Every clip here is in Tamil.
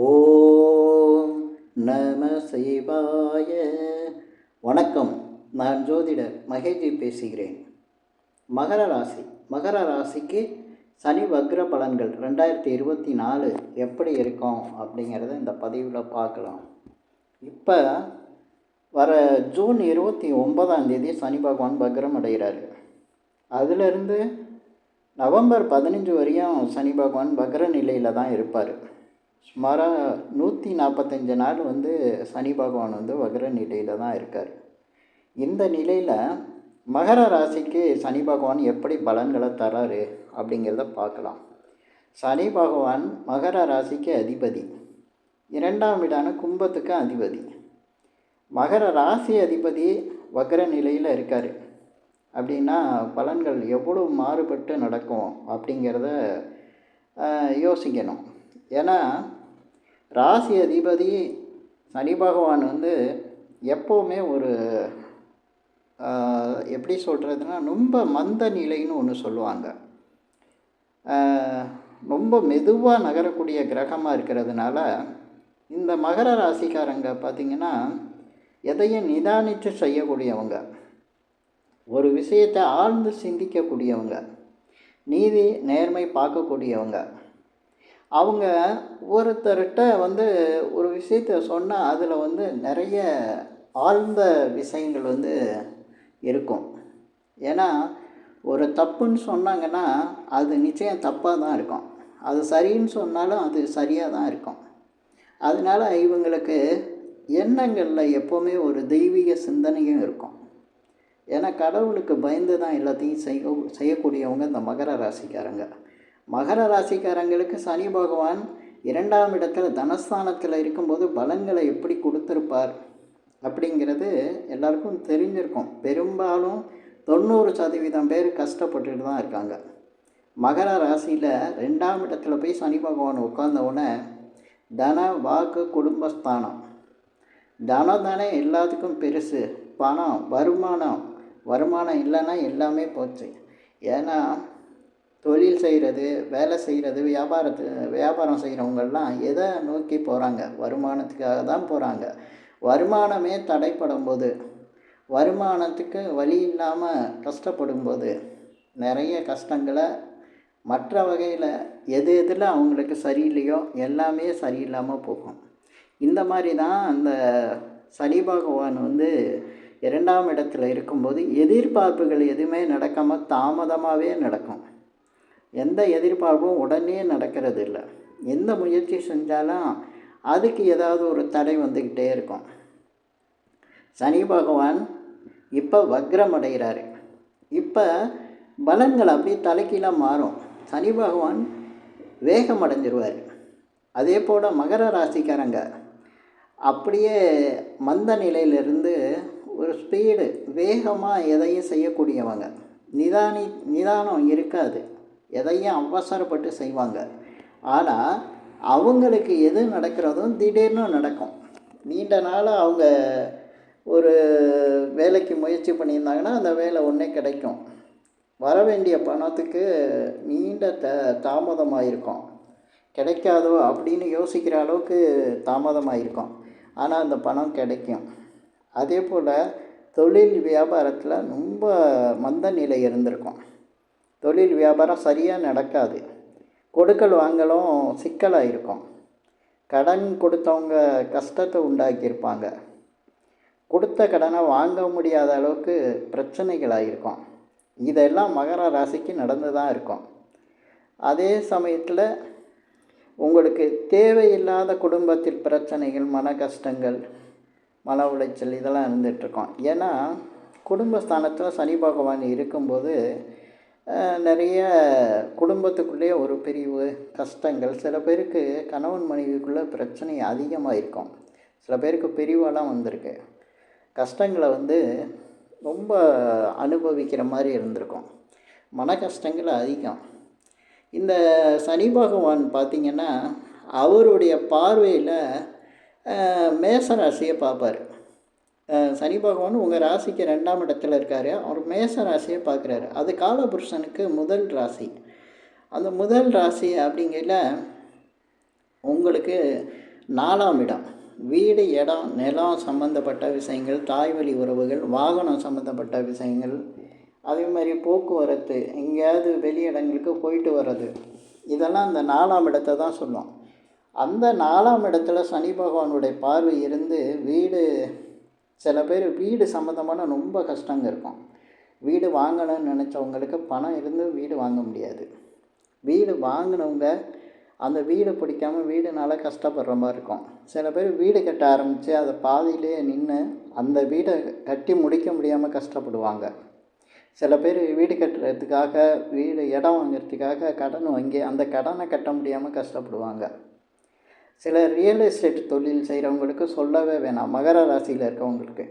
ஓம் நம சிவாய. வணக்கம். நான் ஜோதிடர் மகேஜி பேசுகிறேன். மகர ராசிக்கு சனி வக்ர பலன்கள் 2024 எப்படி இருக்கும் அப்படிங்கிறத இந்த பதிவில் பார்க்கலாம். இப்போ வர ஜூன் 29 சனி பகவான் வக்ரம் அடைகிறாரு. அதிலிருந்து நவம்பர் 15 வரையும் சனி பகவான் வக்ர நிலையில் தான் இருப்பார். சுமாராக 145 நாள் சனி பகவான் வக்ர நிலையில் தான் இருக்கார். இந்த நிலையில் மகர ராசிக்கு சனி பகவான் எப்படி பலன்களை தராரு அப்படிங்கிறத பார்க்கலாம். சனி பகவான் மகர ராசிக்கு அதிபதி, 2ஆம் வீடான கும்பத்துக்கு அதிபதி. மகர ராசி அதிபதி வக்ர நிலையில் இருக்கார் அப்படின்னா பலன்கள் எவ்வளோ மாறுபட்டு நடக்கும் அப்படிங்கிறத யோசிக்கணும். ஏன்னா ராசி அதிபதி சனி பகவான் எப்போவுமே ஒரு எப்படி சொல்கிறதுனா ரொம்ப மந்த நிலைன்னு ஒன்று சொல்லுவாங்க. ரொம்ப மெதுவாக நகரக்கூடிய கிரகமாக இருக்கிறதுனால இந்த மகர ராசிக்காரங்க பார்த்திங்கன்னா எதையும் நிதானித்து செய்யக்கூடியவங்க, ஒரு விஷயத்தை ஆழ்ந்து சிந்திக்கக்கூடியவங்க, நீதி நேர்மை பார்க்கக்கூடியவங்க. அவங்க ஒருத்தர்கிட்ட ஒரு விஷயத்தை சொன்னால் அதில் நிறைய ஆழ்ந்த விஷயங்கள் இருக்கும். ஏன்னா ஒரு தப்புன்னு சொன்னாங்கன்னா அது நிச்சயம் தப்பாக தான் இருக்கும், அது சரின்னு சொன்னாலும் அது சரியாக தான் இருக்கும். அதனால் இவங்களுக்கு எண்ணங்களில் எப்போவுமே ஒரு தெய்வீக சிந்தனையும் இருக்கும். ஏன்னா கடவுளுக்கு பயந்து தான் எல்லாத்தையும் செய்யக்கூடியவங்க இந்த மகர ராசிக்காரங்க. மகர ராசிக்காரங்களுக்கு சனி பகவான் 2ஆம் இடத்துல தனஸ்தானத்தில் இருக்கும்போது பலன்களை எப்படி கொடுத்துருப்பார் அப்படிங்கிறது எல்லாருக்கும் தெரிஞ்சிருக்கும். பெரும்பாலும் 90% பேர் கஷ்டப்பட்டுட்டு தான் இருக்காங்க. மகர ராசியில் 2ஆம் இடத்துல போய் சனி பகவான் உட்கார்ந்தவுடனே தன வாக்கு குடும்பஸ்தானம். தனம் தானே எல்லாத்துக்கும் பெருசு. பணம், வருமானம் இல்லைன்னா எல்லாமே போச்சு. ஏன்னா தொழில் செய்கிறது, வேலை செய்கிறது, வியாபாரம் செய்கிறவங்கெல்லாம் எதை நோக்கி போகிறாங்க? வருமானத்துக்காக தான் போகிறாங்க. வருமானமே தடைப்படும் போது, வருமானத்துக்கு வழி இல்லாமல் கஷ்டப்படும் போது நிறைய கஷ்டங்களை மற்ற வகையில் எதில் அவங்களுக்கு சரியில்லையோ எல்லாமே சரியில்லாமல் போகும். இந்த மாதிரி தான் அந்த சனி பகவான் 2ஆம் இடத்துல இருக்கும்போது எதிர்பார்ப்புகள் எதுவுமே நடக்காமல் தாமதமாகவே நடக்கும். எந்த எதிர்பார்ப்பும் உடனே நடக்கிறது இல்லை. எந்த முயற்சி செஞ்சாலும் அதுக்கு ஏதாவது ஒரு தடை வந்துக்கிட்டே இருக்கும். சனி பகவான் இப்போ வக்ரம் அடைகிறாரு. இப்போ பலன்கள் அப்படியே தலைக்கீழாக மாறும். சனி பகவான் வேகம் அடைஞ்சிருவார். அதே போல் மகர ராசிக்காரங்க அப்படியே மந்த நிலையிலிருந்து ஒரு ஸ்பீடு வேகமாக எதையும் செய்யக்கூடியவங்க. நிதானம் இருக்காது, எதையும் அவசரப்பட்டு செய்வாங்க. ஆனால் அவங்களுக்கு எது நடக்கிறதோ திடீர்னு நடக்கும். நீண்ட நாளாக அவங்க ஒரு வேலைக்கு முயற்சி பண்ணியிருந்தாங்கன்னா அந்த வேலை ஒன்றே கிடைக்கும். வர வேண்டிய பணத்துக்கு நீண்ட தாமதமாக இருக்கும். கிடைக்காதோ அப்படின்னு யோசிக்கிற அளவுக்கு தாமதமாக இருக்கும். ஆனால் அந்த பணம் கிடைக்கும். அதே போல் தொழில் வியாபாரத்தில் ரொம்ப மந்த நிலை இருந்திருக்கும். தொழில் வியாபாரம் சரியாக நடக்காது. கொடுக்கல் வாங்கலும் சிக்கலாக இருக்கும். கடன் கொடுத்தவங்க கஷ்டத்தை உண்டாக்கியிருப்பாங்க. கொடுத்த கடனை வாங்க முடியாத அளவுக்கு பிரச்சனைகளாக இருக்கும். இதெல்லாம் மகர ராசிக்கு நடந்து தான் இருக்கும். அதே சமயத்தில் உங்களுக்கு தேவையில்லாத குடும்பத்தில் பிரச்சனைகள், மன கஷ்டங்கள், மன உளைச்சல் இதெல்லாம் இருந்துகிட்ருக்கோம். ஏன்னா குடும்பஸ்தானத்தில் சனி பகவான் இருக்கும்போது நிறைய குடும்பத்துக்குள்ளேயே ஒரு பிரிவு, கஷ்டங்கள். சில பேருக்கு கணவன் மனைவிக்குள்ளே பிரச்சனை அதிகமாக இருக்கும். சில பேருக்கு பிரிவெல்லாம் வந்திருக்கு. கஷ்டங்களை ரொம்ப அனுபவிக்கிற மாதிரி இருந்திருக்கும். மன கஷ்டங்கள் அதிகம். இந்த சனி பகவான் பார்த்திங்கன்னா அவருடைய பார்வையில் மேச ராசியை பார்ப்பார். சனி பகவான் உங்கள் ராசிக்கு 2ஆம் இடத்துல இருக்கார். அவர் மேச ராசியை பார்க்குறாரு. அது காலபுருஷனுக்கு முதல் ராசி. அந்த முதல் ராசி அப்படிங்கிற உங்களுக்கு 4ஆம் இடம் வீடு, இடம், நிலம் சம்மந்தப்பட்ட விஷயங்கள், தாய்வழி உறவுகள், வாகனம் சம்மந்தப்பட்ட விஷயங்கள், அதே மாதிரி போக்குவரத்து, எங்கேயாவது வெளி இடங்களுக்கு போயிட்டு வர்றது, இதெல்லாம் அந்த 4ஆம் இடத்தை தான் சொல்லும். அந்த 4ஆம் இடத்துல சனி பகவானுடைய பார்வை இருந்து சில பேர் வீடு சம்மந்தமான ரொம்ப கஷ்டங்க இருக்கும். வீடு வாங்கணும்னு நினச்சவங்களுக்கு பணம் இருந்து வீடு வாங்க முடியாது. வீடு வாங்கினவங்க அந்த வீடு பிடிக்காமல் வீடுனால கஷ்டப்படுற மாதிரி இருக்கும். சில பேர் வீடு கட்ட ஆரம்பித்து அதை பாதியிலே நின்று அந்த வீடை கட்டி முடிக்க முடியாமல் கஷ்டப்படுவாங்க. சில பேர் வீடு கட்டுறதுக்காக, இடம் வாங்கிறதுக்காக கடன் வாங்கி அந்த கடனை கட்ட முடியாமல் கஷ்டப்படுவாங்க. சில ரியல் எஸ்டேட் தொழில் செய்கிறவங்களுக்கு சொல்லவே வேணாம். மகர ராசியில் இருக்கவங்களுக்கு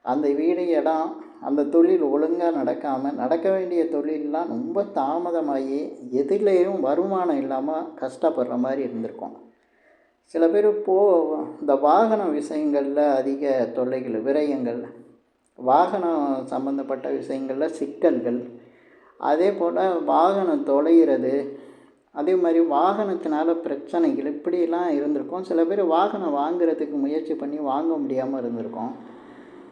அந்த வீடு, இடம், அந்த தொழில் ஒழுங்காக நடக்காமல், நடக்க வேண்டிய தொழிலெலாம் ரொம்ப தாமதமாகி எதுலேயும் வருமானம் இல்லாமல் கஷ்டப்படுற மாதிரி இருந்திருக்கும். சில பேர் இந்த வாகன விஷயங்களில் அதிக தொல்லைகள், விரயங்கள், வாகனம் சம்மந்தப்பட்ட விஷயங்களில் சிக்கல்கள், அதே போல் வாகனம் தொலைகிறது, அதே மாதிரி வாகனத்தினால பிரச்சனைகள், இப்படிலாம் இருந்திருக்கும். சில பேர் வாகனம் வாங்குறதுக்கு முயற்சி பண்ணி வாங்க முடியாமல் இருந்திருக்கும்.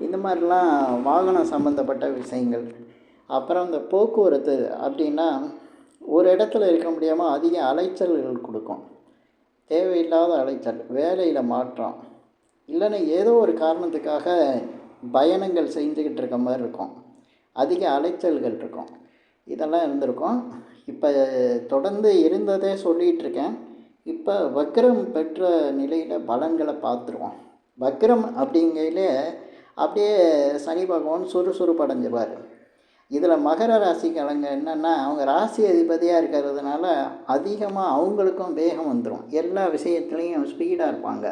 இந்த மாதிரிலாம் வாகனம் சம்மந்தப்பட்ட விஷயங்கள். அப்புறம் இந்த போக்குவரத்து அப்படின்னா, ஒரு இடத்துல இருக்க முடியாமல் அதிக அலைச்சல்கள் கொடுக்கும். தேவையில்லாத அலைச்சல், வேலையில் மாற்றம், இல்லைன்னா ஏதோ ஒரு காரணத்துக்காக பயணங்கள் செஞ்சுக்கிட்டு இருக்க மாதிரி இருக்கும். அதிக அலைச்சல்கள் இருக்கும். இதெல்லாம் இருந்திருக்கும். இப்போ தொடர்ந்து இருந்ததே சொல்லிகிட்ருக்கேன். இப்போ வக்ரம் பெற்ற நிலையில் பலன்களை பார்த்துருவோம். வக்ரம் அப்படிங்கையிலே அப்படியே சனி பகவான் சுறுசுறுப்பு அடைஞ்சிருவார். இதில் மகர ராசிக்காரங்க என்னென்னா, அவங்க ராசி அதிபதியாக இருக்கிறதுனால அதிகமாக அவங்களுக்கும் வேகம் வந்துடும். எல்லா விஷயத்துலேயும் ஸ்பீடாக இருப்பாங்க.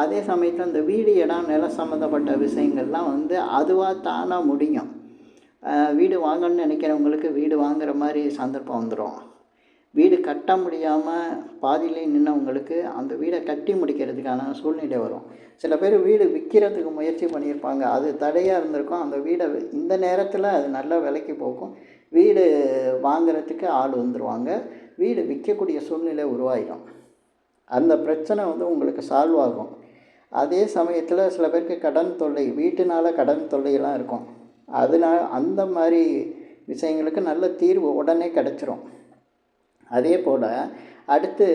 அதே சமயத்தில் இந்த வீடு, இடம், நிலம் சம்மந்தப்பட்ட விஷயங்கள்லாம் அதுவாக தானாக முடியும். வீடு வாங்கணும்னு நினைக்கிறவங்களுக்கு வீடு வாங்குகிற மாதிரி சந்தர்ப்பம் வந்துடும். வீடு கட்ட முடியாமல் பாதியிலே நின்றவங்களுக்கு அந்த வீடை கட்டி முடிக்கிறதுக்கான சூழ்நிலை வரும். சில பேர் வீடு விற்கிறதுக்கு முயற்சி பண்ணியிருப்பாங்க, அது தடையாக இருந்திருக்கும். அந்த வீடை இந்த நேரத்தில் அது நல்ல விலைக்கு போகும். வீடு வாங்குறதுக்கு ஆள் வந்துடுவாங்க. வீடு விற்கக்கூடிய சூழ்நிலை உருவாகிடும். அந்த பிரச்சனை உங்களுக்கு சால்வ் ஆகும். அதே சமயத்தில் சில பேருக்கு கடன் தொல்லை, வீட்டுனால கடன் தொல்லையெல்லாம் இருக்கும். அதனால் அந்த மாதிரி விஷயங்களுக்கு நல்ல தீர்வு உடனே கிடச்சிரும். அதே போல் அடுத்து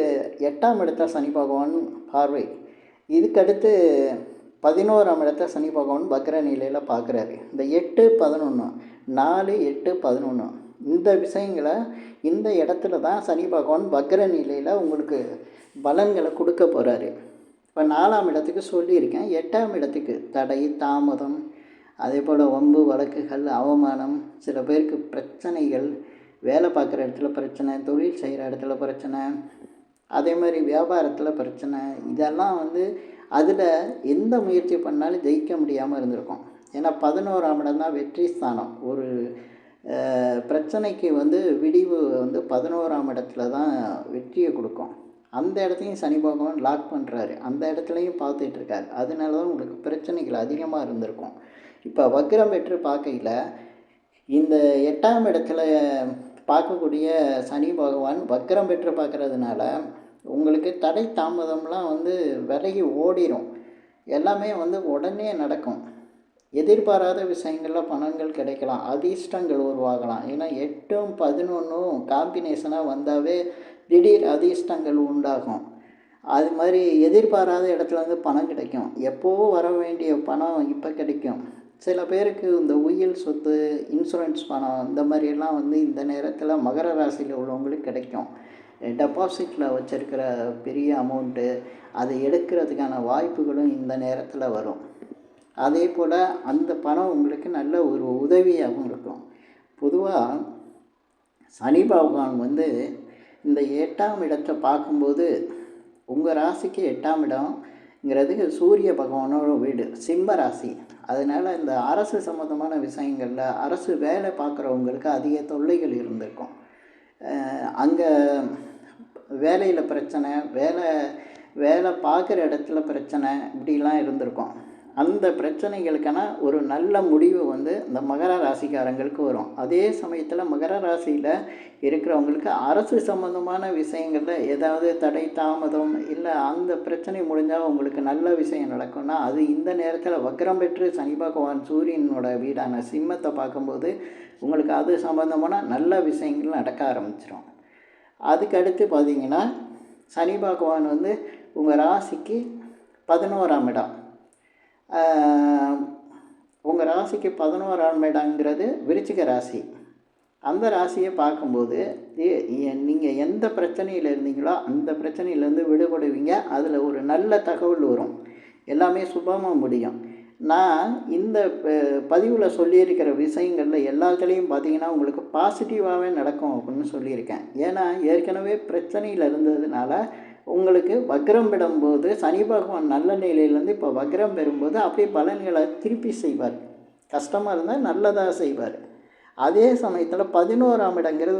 8ஆம் இடத்த சனி பகவான் பார்வை. இதுக்கடுத்து 11ஆம் இடத்த சனி பகவான் வக்ர நிலையில் பார்க்குறாரு. இந்த 8, 11, 4, 8, 11 இந்த விஷயங்களை இந்த இடத்துல தான் சனி பகவான் வக்ர நிலையில் உங்களுக்கு பலன்களை கொடுக்க போகிறாரு. இப்போ 4ஆம் இடத்துக்கு சொல்லியிருக்கேன். 8ஆம் இடத்துக்கு தடை, தாமதம், அதே போல் வம்பு, வழக்குகள், அவமானம், சில பேருக்கு பிரச்சனைகள், வேலை பார்க்குற இடத்துல பிரச்சனை, தொழில் செய்கிற இடத்துல பிரச்சனை, அதே மாதிரி வியாபாரத்தில் பிரச்சனை, இதெல்லாம் அதில் எந்த முயற்சி பண்ணாலும் ஜெயிக்க முடியாமல் இருந்திருக்கும். ஏன்னா 11ஆம் இடம் தான் வெற்றி ஸ்தானம். ஒரு பிரச்சனைக்கு விடிவு 11ஆம் இடத்துல தான் வெற்றியை கொடுக்கும். அந்த இடத்தையும் சனி பகவான் லாக் பண்ணுறாரு. அந்த இடத்துலையும் பார்த்துட்ருக்காரு. அதனால தான் உங்களுக்கு பிரச்சனைகள் அதிகமாக இருந்திருக்கும். இப்போ வக்ரம் பெற்று பார்க்கையில் இந்த 8ஆம் இடத்துல பார்க்கக்கூடிய சனி பகவான் வக்ரம் பெற்று பார்க்குறதுனால உங்களுக்கு தடை தாமதம்லாம் விலகி ஓடிடும். எல்லாமே உடனே நடக்கும். எதிர்பாராத விஷயங்களில் பணங்கள் கிடைக்கலாம், அதிர்ஷ்டங்கள் உருவாகலாம். ஏன்னா 8ம் 11ம் காம்பினேஷனாக வந்தாவே திடீர் அதிர்ஷ்டங்கள் உண்டாகும். அது மாதிரி எதிர்பாராத இடத்துல பணம் கிடைக்கும். எப்போவோ வர வேண்டிய பணம் இப்போ கிடைக்கும். சில பேருக்கு இந்த உயில் சொத்து, இன்சூரன்ஸ் பணம், இந்த மாதிரியெல்லாம் இந்த நேரத்தில் மகர ராசியில் உள்ளவங்களுக்கு கிடைக்கும். டெபாசிட்டில் வச்சுருக்கிற பெரிய அமௌண்ட்டு அதை எடுக்கிறதுக்கான வாய்ப்புகளும் இந்த நேரத்தில் வரும். அதே போல் அந்த பணம் உங்களுக்கு நல்ல ஒரு உதவியாகவும் இருக்கும். பொதுவாக சனி பகவான் இந்த 8ஆம் இடத்தை பார்க்கும்போது உங்கள் ராசிக்கு 8ஆம் இடம்ங்கிறது சூரிய பகவானோட வீடு, சிம்ம ராசி. அதனால் இந்த அரசு சம்மந்தமான விஷயங்களில், அரசு வேலை பார்க்குறவங்களுக்கு அதிக தொல்லைகள் இருந்திருக்கும். அங்கே வேலையில் பிரச்சனை, வேலை பார்க்குற இடத்துல பிரச்சனை, இப்படிலாம் இருந்திருக்கும். அந்த பிரச்சனைகளுக்கான ஒரு நல்ல முடிவு வந்து இந்த மகர ராசிக்காரங்களுக்கு வரும். அதே சமயத்தில் மகர ராசியில் இருக்கிறவங்களுக்கு அரசு சம்மந்தமான விஷயங்களில் ஏதாவது தடை தாமதம் இல்லை அந்த பிரச்சனை முடிஞ்சால் உங்களுக்கு நல்ல விஷயம் நடக்கும்னா அது இந்த நேரத்தில் வக்ரம் பெற்று சனி பகவான் சூரியனோட வீடான சிம்மத்தை பார்க்கும்போது உங்களுக்கு அது சம்மந்தமான நல்ல விஷயங்கள் நடக்க ஆரம்பிச்சிடும். அதுக்கடுத்து பார்த்திங்கன்னா சனி பகவான் வந்து உங்கள் ராசிக்கு 11ஆம் இடம். உங்கள் ராசிக்கு 11ஆம் இடங்கிறது விருச்சிக ராசி. அந்த ராசியை பார்க்கும்போது நீங்கள் எந்த பிரச்சனையில் இருந்தீங்களோ அந்த பிரச்சனையிலேருந்து விடுபடுவீங்க. அதில் ஒரு நல்ல தகவல் வரும், எல்லாமே சுபமாக முடியும். நான் இந்த பதிவில் சொல்லியிருக்கிற விஷயங்களில் எல்லாத்துலேயும் பார்த்திங்கன்னா உங்களுக்கு பாசிட்டிவாகவே நடக்கும் அப்படின்னு சொல்லியிருக்கேன். ஏன்னா ஏற்கனவே பிரச்சனையில் இருந்ததுனால உங்களுக்கு வக்ரம் பெறும்போது சனி பகவான் நல்ல நிலையிலேருந்து இப்போ வக்ரம் பெறும்போது அப்படியே பலன்களை திருப்பி செய்வார். கஷ்டமாக இருந்தால் நல்லதாக செய்வார். அதே சமயத்தில் 11ஆம் இடங்கிறது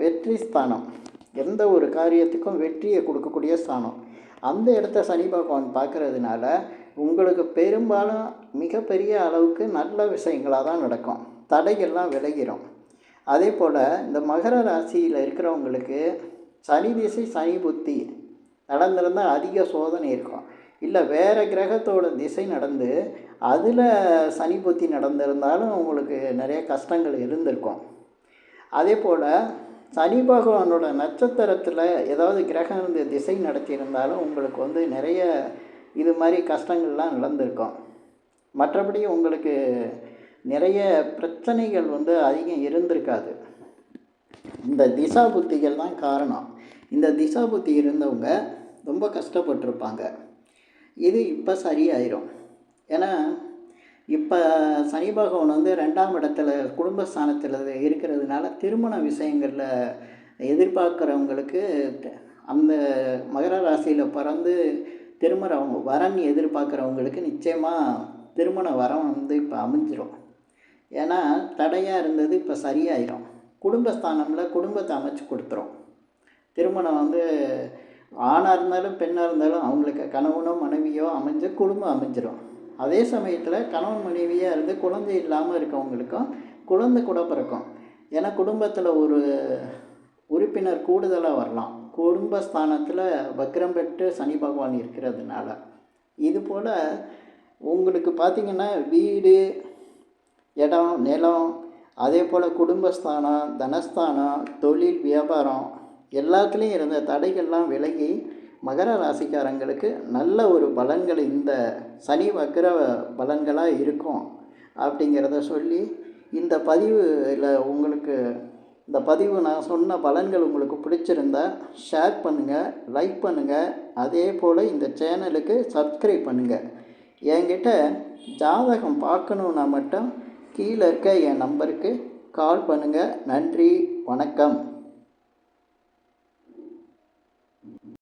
வெற்றி ஸ்தானம். எந்த ஒரு காரியத்துக்கும் வெற்றியை கொடுக்கக்கூடிய ஸ்தானம். அந்த இடத்த சனி பகவான் பார்க்குறதுனால உங்களுக்கு பெரும்பாலும் மிகப்பெரிய அளவுக்கு நல்ல விஷயங்களாக தான் நடக்கும். தடைகள்லாம் விலகிடும். அதே போல் இந்த மகர ராசியில் இருக்கிறவங்களுக்கு சனி திசை சனி புத்தி நடந்திருந்தால் அதிக சோதனை இருக்கும். இல்லை வேறு கிரகத்தோட திசை நடந்து அதில் சனி புத்தி நடந்திருந்தாலும் உங்களுக்கு நிறைய கஷ்டங்கள் இருந்திருக்கும். அதே போல் சனி பகவானோட நட்சத்திரத்தில் ஏதாவது கிரகம் இருந்து திசை நடத்தியிருந்தாலும் உங்களுக்கு வந்து நிறைய இது மாதிரி கஷ்டங்கள்லாம் நடந்திருக்கும். மற்றபடி உங்களுக்கு நிறைய பிரச்சனைகள் வந்து அதிகம் இருந்திருக்காது. இந்த திசா புத்திகள் தான் காரணம். இந்த திசா புத்தி இருந்தவங்க ரொம்ப கஷ்டப்பட்டிருப்பாங்க. இது இப்போ சரியாயிரும். ஏன்னா இப்போ சனி பகவான் வந்து 2ஆம் இடத்துல குடும்பஸ்தானத்தில் இருக்கிறதுனால திருமண விஷயங்களில் எதிர்பார்க்குறவங்களுக்கு அந்த மகர ராசியில் பிறந்து திருமணம் வரன் எதிர்பார்க்குறவங்களுக்கு நிச்சயமாக திருமண வரம் வந்து இப்போ அமைஞ்சிரும். ஏன்னா தடையாக இருந்தது இப்போ சரியாயிரும். குடும்பஸ்தானமில் குடும்பத்தை அமைச்சு கொடுத்துரும். திருமணம் வந்து ஆணாக இருந்தாலும் பெண்ணாக இருந்தாலும் அவங்களுக்கு கணவனோ மனைவியோ அமைஞ்சு குடும்பம் அமைஞ்சிடும். அதே சமயத்தில் கணவன் மனைவியாக இருந்து குழந்தை இல்லாமல் இருக்கவங்களுக்கும் குழந்தை கூட பிறக்கும். ஏன்னா குடும்பத்தில் ஒரு உறுப்பினர் கூடுதலாக வரலாம். குடும்பஸ்தானத்தில் வக்ரம் பெற்று சனி பகவான் இருக்கிறதுனால. இதுபோல் உங்களுக்கு பார்த்திங்கன்னா வீடு, இடம், நிலம், அதே போல் குடும்பஸ்தானம், தனஸ்தானம், தொழில், வியாபாரம் எல்லாத்துலேயும் இருந்த தடைகள்லாம் விலகி மகர ராசிக்காரங்களுக்கு நல்ல ஒரு பலன்கள் இந்த சனி வக்ர பலன்களாக இருக்கும் அப்படிங்கிறத சொல்லி இந்த பதிவில் உங்களுக்கு இந்த பதிவு நான் சொன்ன பலன்கள் உங்களுக்கு பிடிச்சிருந்தா ஷேர் பண்ணுங்கள், லைக் பண்ணுங்கள். அதே போல் இந்த சேனலுக்கு சப்ஸ்கிரைப் பண்ணுங்கள். என்கிட்ட ஜாதகம் பார்க்கணுன்னா மட்டும் கீழே இருக்க என் நம்பருக்கு கால் பண்ணுங்கள். நன்றி, வணக்கம்.